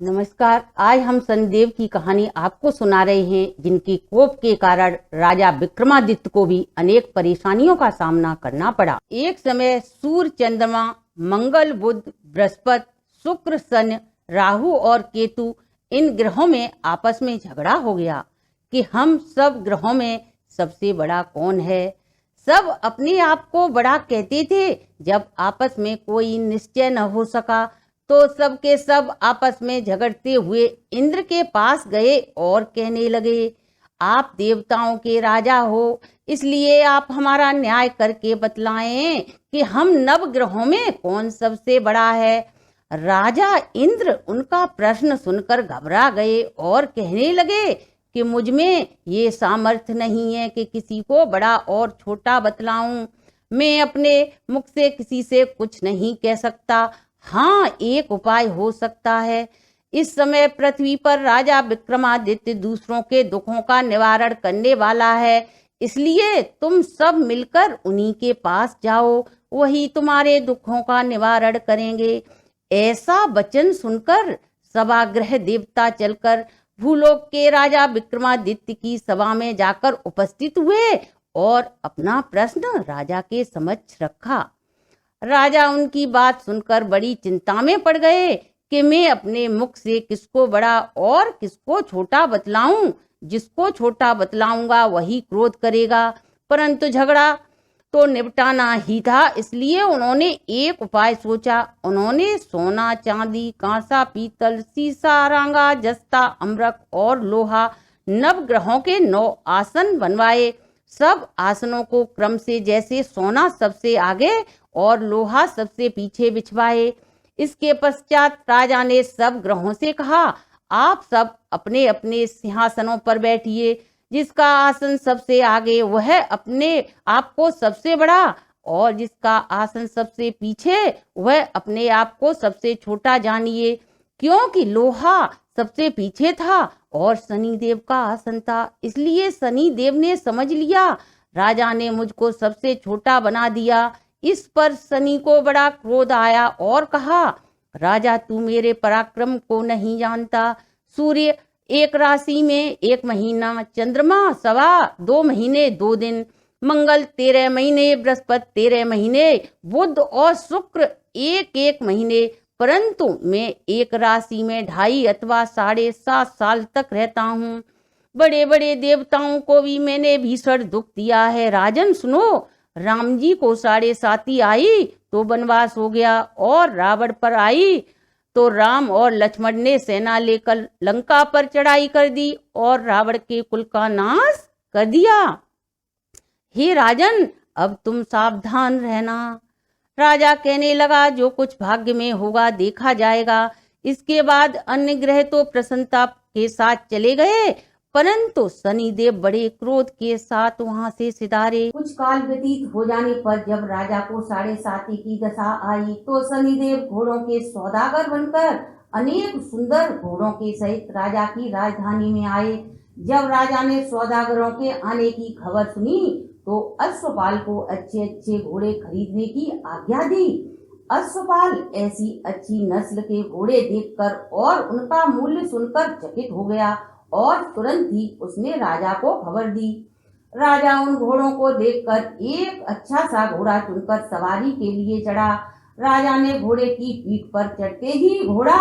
नमस्कार। आज हम शनिदेव की कहानी आपको सुना रहे हैं, जिनके कोप के कारण राजा विक्रमादित्य को भी अनेक परेशानियों का सामना करना पड़ा। एक समय सूर्य, चंद्रमा, मंगल, बुध, बृहस्पति, शुक्र, शनि, राहु और केतु इन ग्रहों में आपस में झगड़ा हो गया कि हम सब ग्रहों में सबसे बड़ा कौन है। सब अपने आप को बड़ा कहते थे। जब आपस में कोई निश्चय न हो सका तो सब के सब आपस में झगड़ते हुए इंद्र के पास गए और कहने लगे, आप देवताओं के राजा हो, इसलिए आप हमारा न्याय करके बतलाएं कि हम नव ग्रहों में कौन सबसे बड़ा है। राजा इंद्र उनका प्रश्न सुनकर घबरा गए और कहने लगे कि मुझ में ये सामर्थ्य नहीं है कि किसी को बड़ा और छोटा बतलाऊं। मैं अपने मुख से किसी से कुछ नहीं कह सकता। हाँ, एक उपाय हो सकता है। इस समय पृथ्वी पर राजा विक्रमादित्य दूसरों के दुखों का निवारण करने वाला है, इसलिए तुम सब मिलकर उन्हीं के पास जाओ, वही तुम्हारे दुखों का निवारण करेंगे। ऐसा वचन सुनकर सभागृह देवता चलकर भूलोक के राजा विक्रमादित्य की सभा में जाकर उपस्थित हुए और अपना प्रश्न राजा के समक्ष रखा। राजा उनकी बात सुनकर बड़ी चिंता में पड़ गए कि मैं अपने मुख से किसको बड़ा और किसको छोटा बतलाऊं। जिसको छोटा बतलाऊंगा वही क्रोध करेगा, परंतु झगड़ा तो निपटाना ही था, इसलिए उन्होंने एक उपाय सोचा। उन्होंने सोना, चांदी, कांसा, पीतल, सीसा, रांगा, जस्ता, अम्रक और लोहा नवग्रहों के 9 आसन बनवाए। सब आसनों को क्रम से, जैसे सोना सबसे आगे और लोहा सबसे पीछे बिछवाए। इसके पश्चात राजा ने सब ग्रहों से कहा, आप सब अपने अपने सिंहासनों पर बैठिए। जिसका आसन सबसे आगे वह अपने आप को सबसे बड़ा और जिसका आसन सबसे पीछे वह अपने आप को सबसे छोटा जानिए। क्योंकि लोहा सबसे पीछे था और शनिदेव का आसन था, इसलिए शनिदेव ने समझ लिया राजा ने मुझको सबसे छोटा बना दिया। इस पर शनि को बड़ा क्रोध आया और कहा, राजा तू मेरे पराक्रम को नहीं जानता। सूर्य 1 राशि में 1 महीना, चंद्रमा 2.25 महीने 2 दिन, मंगल 13 महीने, बृहस्पति 13 महीने, बुध और शुक्र 1-1 महीने, परंतु मैं 1 राशि में 2.5 अथवा 7.5 साल तक रहता हूँ। बड़े बड़े देवताओं को भी मैंने भीषण दुख दिया है। राजन सुनो, राम जी को 7.5 आई तो वनवास हो गया और रावण पर आई तो राम और लक्ष्मण ने सेना लेकर लंका पर चढ़ाई कर दी और रावण के कुल का नाश कर दिया। हे राजन, अब तुम सावधान रहना। राजा कहने लगा, जो कुछ भाग्य में होगा देखा जाएगा। इसके बाद अन्य ग्रह तो प्रसन्नता के साथ चले गए, परंतु शनिदेव बड़े क्रोध के साथ वहां से सिधारे। कुछ काल व्यतीत हो जाने पर जब राजा को 7.5 की दशा आई तो शनिदेव घोड़ों के सौदागर बनकर अनेक सुंदर घोड़ों के सहित राजा की राजधानी में आए। जब राजा ने सौदागरों के आने की खबर सुनी तो अश्वपाल को अच्छे अच्छे घोड़े खरीदने की आज्ञा दी। अश्वपाल ऐसी अच्छी नस्ल के घोड़े देखकर और उनका मूल्य सुनकर चकित हो गया और तुरंत ही उसने राजा को खबर दी। राजा उन घोड़ों को देखकर एक अच्छा सा घोड़ा चुनकर सवारी के लिए चढ़ा। राजा ने घोड़े की पीठ पर चढ़ते ही घोड़ा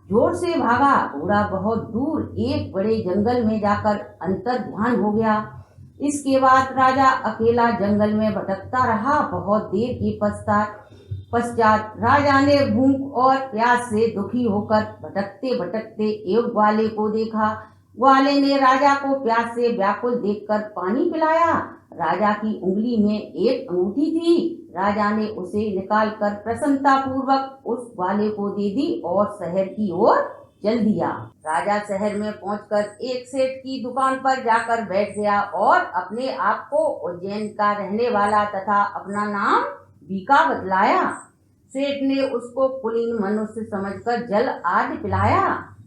जोर से भागा। घोड़ा बहुत दूर एक बड़े जंगल में जाकर अंतर ध्यान हो गया। इसके बाद राजा अकेला जंगल में भटकता रहा। बहुत देर के पश्चात राजा ने भूख और प्यास से दुखी होकर भटकते भटकते एक ग्वाले को देखा। ग्वाले ने राजा को प्यास से व्याकुल देखकर पानी पिलाया। राजा की उंगली में एक अंगूठी थी। राजा ने उसे निकालकर प्रसन्नता पूर्वक उस ग्वाले को दे दी और शहर की ओर चल दिया। राजा शहर में पहुंचकर एक सेठ की दुकान पर जाकर बैठ गया और अपने आप को उज्जैन का रहने वाला तथा अपना नाम बीका बतलाया। सेठ ने उसको कुलीन मनुष्य समझकर जल आदि पिलाया।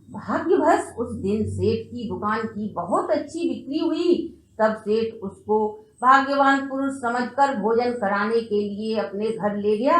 भाग्यवश उस दिन सेठ की दुकान की बहुत अच्छी बिक्री हुई। तब सेठ उसको भाग्यवान पुरुष समझकर भोजन कराने के लिए अपने घर ले गया।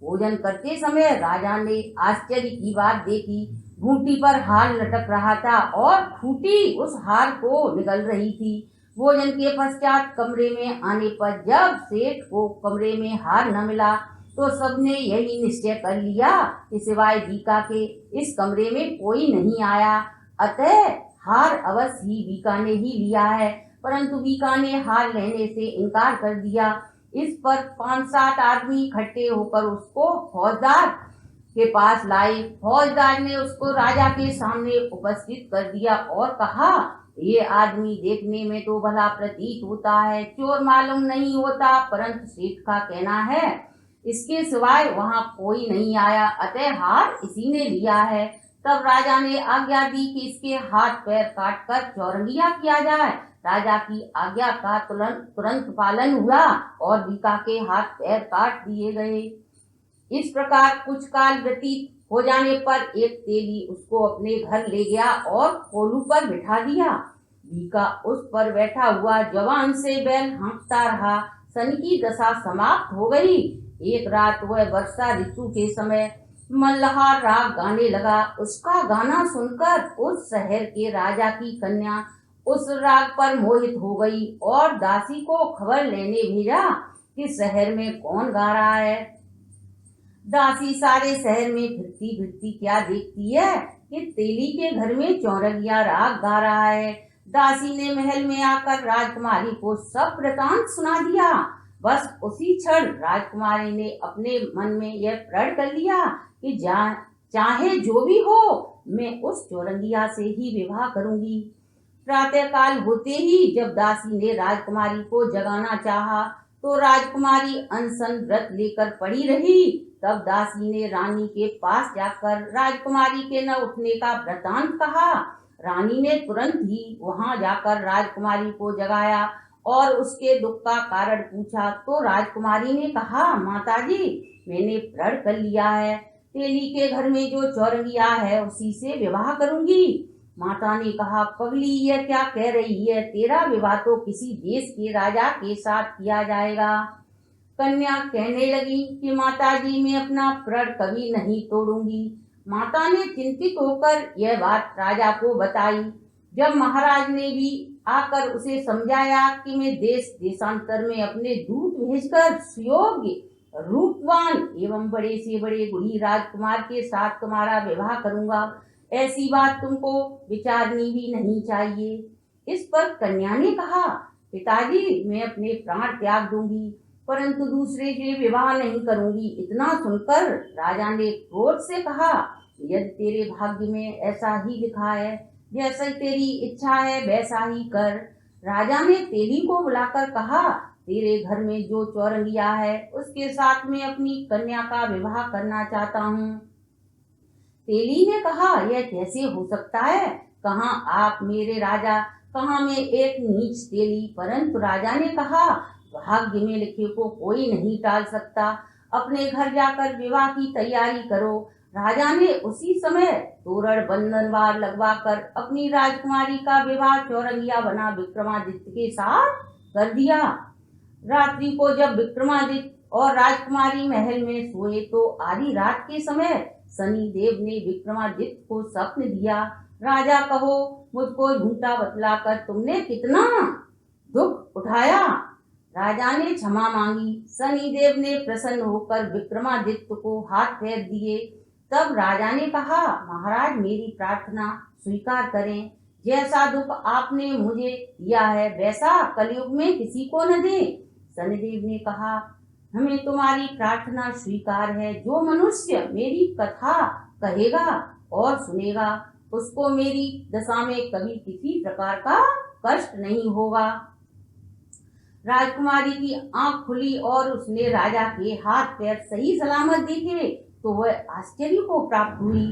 भोजन करते समय राजा ने आश्चर्य की बात देखी। घूंटी पर हार लटक रहा था और खूंटी उस हार को निगल रही थी। भोजन के पश्चात कमरे में आने पर जब सेठ को कमरे में हार न मिला तो सबने यही निश्चय कर लिया कि सिवाय बीका के इस कमरे में कोई नहीं आया, अतः हार अवश्य ही बीका ने ही लिया है। परंतु बीका ने हार लेने से इनकार कर दिया। इस पर 5-7 आदमी इकट्ठे होकर उसको फौजदार के पास लाए। फौजदार ने उसको राजा के सामने उपस्थित कर दिया और कहा, ये आदमी देखने में तो भला प्रतीत होता है, चोर मालूम नहीं होता, परंतु सेठ का कहना है इसके सिवाय वहां कोई नहीं आया, अतः हार इसी ने लिया है। तब राजा ने आज्ञा दी कि इसके हाथ पैर काटकर चौरंगिया किया जाए। राजा की आज्ञा का तुरंत पालन हुआ और बीका के हाथ पैर काट दिए गए। इस प्रकार कुछ काल व्यतीत हो जाने पर एक तेली उसको अपने घर ले गया और कोलू पर बिठा दिया। बीका उस पर बैठा हुआ जवान से बैल हाँकता रहा। सन की दशा समाप्त हो गई। एक रात वह वर्षा ऋतु के समय मल्हार राग गाने लगा। उसका गाना सुनकर उस शहर के राजा की कन्या उस राग पर मोहित हो गई और दासी को खबर लेने भेजा कि शहर में कौन गा रहा है। दासी सारे शहर में फिरती फिरती क्या देखती है कि तेली के घर में चौरंगिया राग गा रहा है। दासी ने महल में आकर राजकुमारी को सब वृतांत सुना दिया। बस उसी क्षण राजकुमारी ने अपने मन में यह प्रण कर लिया कि चाहे जो भी हो मैं उस चौरंगिया से ही विवाह करूंगी। प्रातः काल होते ही जब दासी ने राजकुमारी को जगाना चाहा तो राजकुमारी अनशन व्रत लेकर पड़ी रही। तब दासी ने रानी के पास जाकर राजकुमारी के न उठने का वृतांत कहा। रानी ने तुरंत ही वहां जाकर राजकुमारी को जगाया और उसके दुख का कारण पूछा तो राजकुमारी ने कहा, माताजी मैंने प्रण कर लिया है, तेली के घर में जो चौरंगिया है उसी से विवाह करूंगी। माता ने कहा, पगली यह क्या कह रही है, तेरा विवाह तो किसी देश के राजा के साथ किया जाएगा। कन्या कहने लगी कि माताजी मैं अपना प्रण कभी नहीं तोड़ूंगी। माता ने चिंतित होकर यह बात राजा को बताई। जब महाराज ने भी आकर उसे समझाया कि मैं देश देशांतर में अपने दूत भेजकर सुयोग्य रूपवान एवं बड़े से बड़े गुणी राजकुमार के साथ तुम्हारा विवाह करूंगा, ऐसी बात तुमको विचारनी भी नहीं चाहिए। इस पर कन्या ने कहा, पिताजी मैं अपने प्राण त्याग दूंगी परंतु दूसरे से विवाह नहीं करूंगी। इतना सुनकर राजा ने क्रोध से कहा, यदि तेरे भाग्य में ऐसा ही लिखा है, जैसा तेरी इच्छा है वैसा ही कर। राजा ने तेली को बुलाकर कहा, तेरे घर में जो चौरंगिया है उसके साथ में अपनी कन्या का विवाह करना चाहता हूँ। तेली ने कहा, यह कैसे हो सकता है, कहाँ आप मेरे राजा, कहाँ मैं एक नीच तेली। परंतु राजा ने कहा, भाग्य में लिखे को कोई नहीं टाल सकता, अपने घर जाकर विवाह की तैयारी करो। राजा ने उसी समय तोरण बंधनवार लगवाकर अपनी राजकुमारी का विवाह चौरंगिया बना विक्रमादित्य के साथ कर दिया। रात्रि को जब विक्रमादित्य और राजकुमारी महल में सोए तो आधी रात के समय शनि देव ने विक्रमादित्य को स्वप्न दिया, राजा कहो मुझको झूठा बतलाकर तुमने कितना दुख उठाया। राजा ने क्षमा मांगी। शनि देव ने प्रसन्न होकर विक्रमादित्य को हाथ फेर दिए। तब राजा ने कहा, महाराज मेरी प्रार्थना स्वीकार करें, जैसा दुख आपने मुझे दिया है वैसा कलयुग में किसी को न दे। शनिदेव ने कहा, हमें तुम्हारी प्रार्थना स्वीकार है। जो मनुष्य मेरी कथा कहेगा और सुनेगा उसको मेरी दशा में कभी किसी प्रकार का कष्ट नहीं होगा। राजकुमारी की आंख खुली और उसने राजा के हाथ पैर सही सलामत देखे तो वह आश्चर्य को प्राप्त हुई।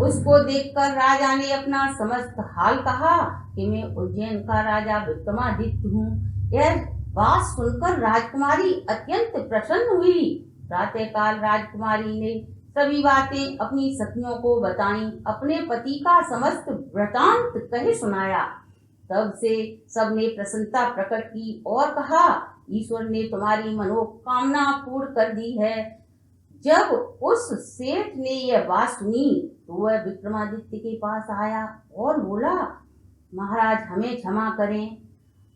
उसको देखकर राजा ने अपना समस्त हाल कहा कि मैं उज्जैन का राजा विक्रमादित्य हूँ। यह बात सुनकर राजकुमारी अत्यंत प्रसन्न हुई। प्रातःकाल राजकुमारी ने सभी बातें अपनी सखियों को बताई, अपने पति का समस्त वृतांत कहे सुनाया। तब से सबने प्रसन्नता प्रकट की और कहा, ईश्वर ने तुम्हारी मनोकामना पूर्ण कर दी है। जब उस सेठ ने यह बात सुनी तो वह विक्रमादित्य के पास आया और बोला, महाराज हमें क्षमा करें,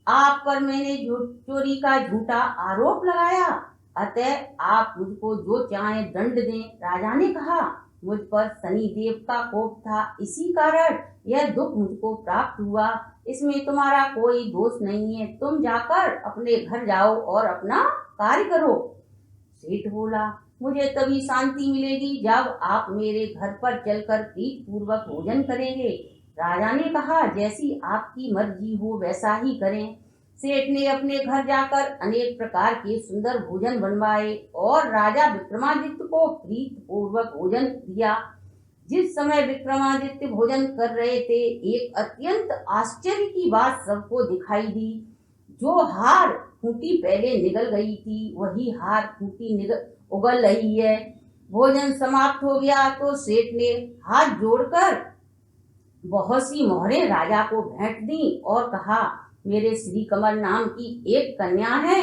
आप पर मैंने चोरी का झूठा आरोप लगाया, अतः आप मुझको जो चाहे दंड दें। राजा ने कहा, मुझ पर शनि देव का कोप था, इसी कारण यह दुख मुझको प्राप्त हुआ, इसमें तुम्हारा कोई दोष नहीं है, तुम जाकर अपने घर जाओ और अपना कार्य करो। सेठ बोला, मुझे तभी शांति मिलेगी जब आप मेरे घर पर चलकर प्रीत पूर्वक भोजन करेंगे। राजा ने कहा, जैसी आपकी मर्जी हो वैसा ही करें। सेठ ने अपने घर जाकर अनेक प्रकार के सुंदर भोजन बनवाए और राजा विक्रमादित्य को प्रीत पूर्वक भोजन दिया। जिस समय विक्रमादित्य भोजन कर रहे थे, एक अत्यंत आश्चर्य की बात सबको दिखाई दी। जो हार खूंटी पहले निगल गई थी, वही हार खूंटी उगल रही है। भोजन समाप्त हो गया तो सेठ ने हाथ जोड़कर बहुत सी मोहरें राजा को भेंट दी और कहा, मेरे श्री कमल नाम की एक कन्या है,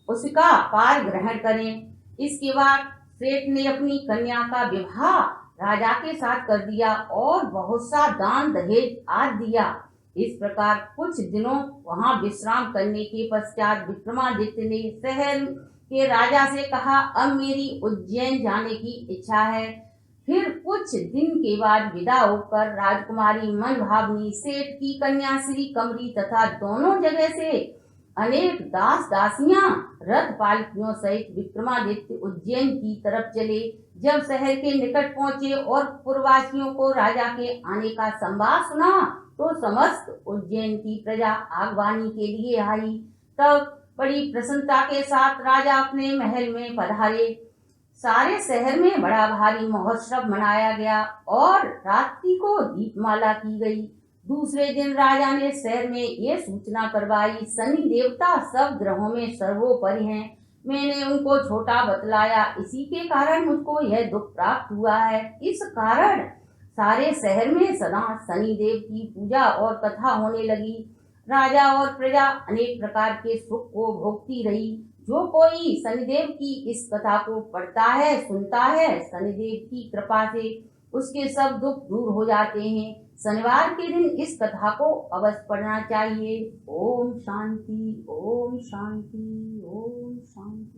उसका पार ग्रहण करें। इसके बाद सेठ ने अपनी कन्या का विवाह राजा के साथ कर दिया और बहुत सा दान दहेज आदि दिया। इस प्रकार कुछ दिनों वहां विश्राम करने के पश्चात विक्रमादित्य ने शहर के राजा से कहा, अब मेरी उज्जैन जाने की इच्छा है। फिर कुछ दिन के बाद विदा होकर राजकुमारी मनभावनी, सेठ की कन्या श्री कमरी तथा दोनों जगह से अनेक दास दासियां रथ पालकियों सहित विक्रमादित्य उज्जैन की तरफ चले। जब शहर के निकट पहुंचे और पुरवासियों को राजा के आने का संवाद सुना तो समस्त उज्जैन की प्रजा आगवानी के लिए आई। तब बड़ी प्रसन्नता के साथ राजा अपने महल में पधारे। सारे शहर में बड़ा भारी महोत्सव मनाया गया और रात्रि को दीपमाला की गई। दूसरे दिन राजा ने शहर में ये सूचना करवाई, शनि देवता सब ग्रहों में सर्वोपरि हैं। मैंने उनको छोटा बतलाया, इसी के कारण मुझको यह दुख प्राप्त हुआ है। इस कारण सारे शहर में सदा शनि देव की पूजा और कथा होने लगी। राजा और प्रजा अनेक प्रकार के सुख को भोगती रही। जो कोई शनिदेव की इस कथा को पढ़ता है, सुनता है, शनिदेव की कृपा से उसके सब दुख दूर हो जाते हैं। शनिवार के दिन इस कथा को अवश्य पढ़ना चाहिए। ओम शांति, ओम शांति, ओम शांति।